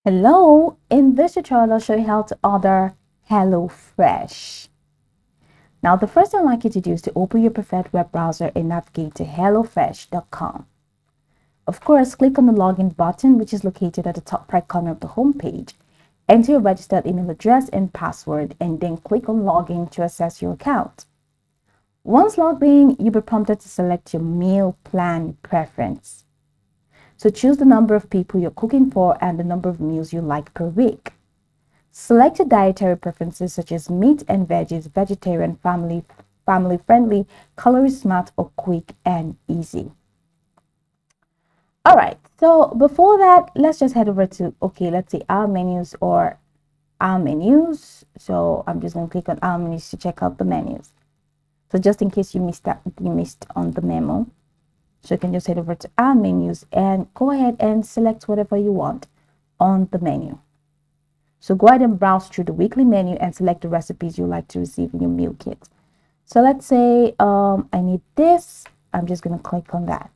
Hello, in this tutorial I'll show you how to order HelloFresh. Now the first thing I'd like you to do is to open your preferred web browser and navigate to hellofresh.com. Of course, click on the login button which is located at the top right corner of the home page. Enter your registered email address and password and then click on login to access your account. Once logged in, you'll be prompted to select your meal plan preference. So choose the number of people you're cooking for and the number of meals you like per week. Select your dietary preferences such as meat and veggies, vegetarian, family friendly, calorie smart, or quick and easy. All right, so before that, let's just head over to, let's say our menus or our menus. So I'm just going to click on our menus to check out the menus. So just in case you missed on the memo. So you can just head over to our menus and go ahead and select whatever you want on the menu. So go ahead and browse through the weekly menu and select the recipes you like to receive in your meal kit. So let's say I need this. I'm just going to click on that.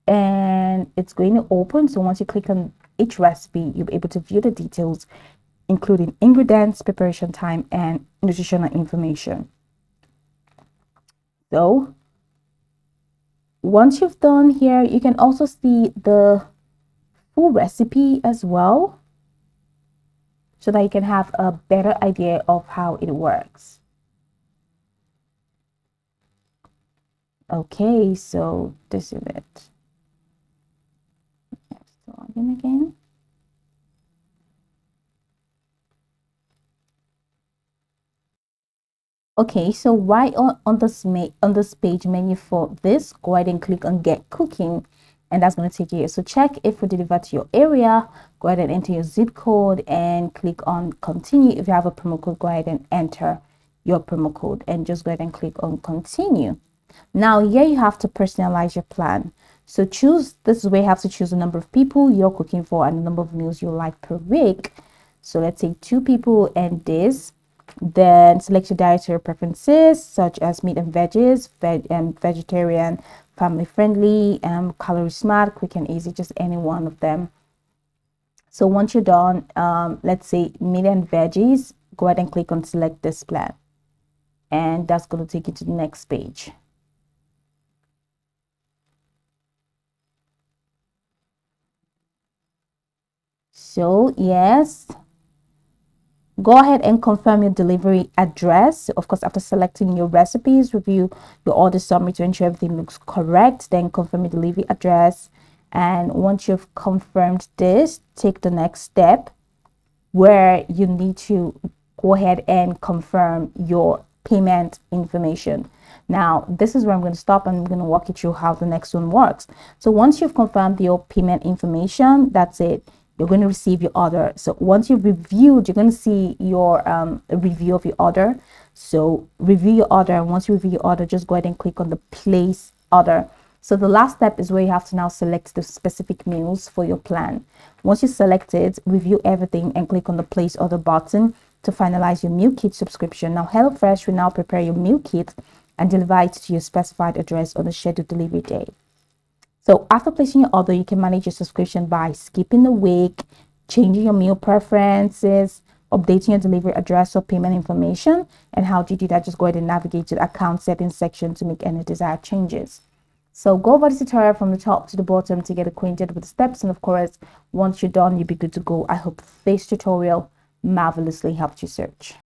And it's going to open. So once you click on each recipe, you'll be able to view the details, including ingredients, preparation time, and nutritional information. So once you've done here, you can also see the full recipe as well, so that you can have a better idea of how it works. Okay, so this is it. Let's log in again. Okay, so right on this page menu for this, go ahead and click on Get Cooking, and that's going to take you here. So check if we deliver to your area. Go ahead and enter your zip code and click on Continue. If you have a promo code, go ahead and enter your promo code and just go ahead and click on Continue. Now here you have to personalize your plan. So this is where you have to choose the number of people you're cooking for and the number of meals you like per week. So let's say 2 people and this. Then select your dietary preferences such as meat and veggies, vegetarian, family friendly, calorie smart, quick and easy, just any one of them. So once you're done, let's say meat and veggies, go ahead and click on select this plan, and that's going to take you to the next page. So yes, go ahead and confirm your delivery address. Of course, after selecting your recipes, review your order summary to ensure everything looks correct. Then confirm your delivery address. And once you've confirmed this, take the next step where you need to go ahead and confirm your payment information. Now, this is where I'm going to stop and I'm going to walk you through how the next one works. So once you've confirmed your payment information, that's it. You're going to receive your order. So once you've reviewed, you're going to see your review of your order. So review your order. And once you review your order, just go ahead and click on the place order. So the last step is where you have to now select the specific meals for your plan. Once you select it, review everything and click on the place order button to finalize your meal kit subscription. Now HelloFresh will now prepare your meal kit and deliver it to your specified address on the scheduled delivery day. So after placing your order, you can manage your subscription by skipping a week, changing your meal preferences, updating your delivery address or payment information. And how do you do that? Just go ahead and navigate to the account settings section to make any desired changes. So go over the tutorial from the top to the bottom to get acquainted with the steps. And of course, once you're done, you'll be good to go. I hope this tutorial marvelously helped you search.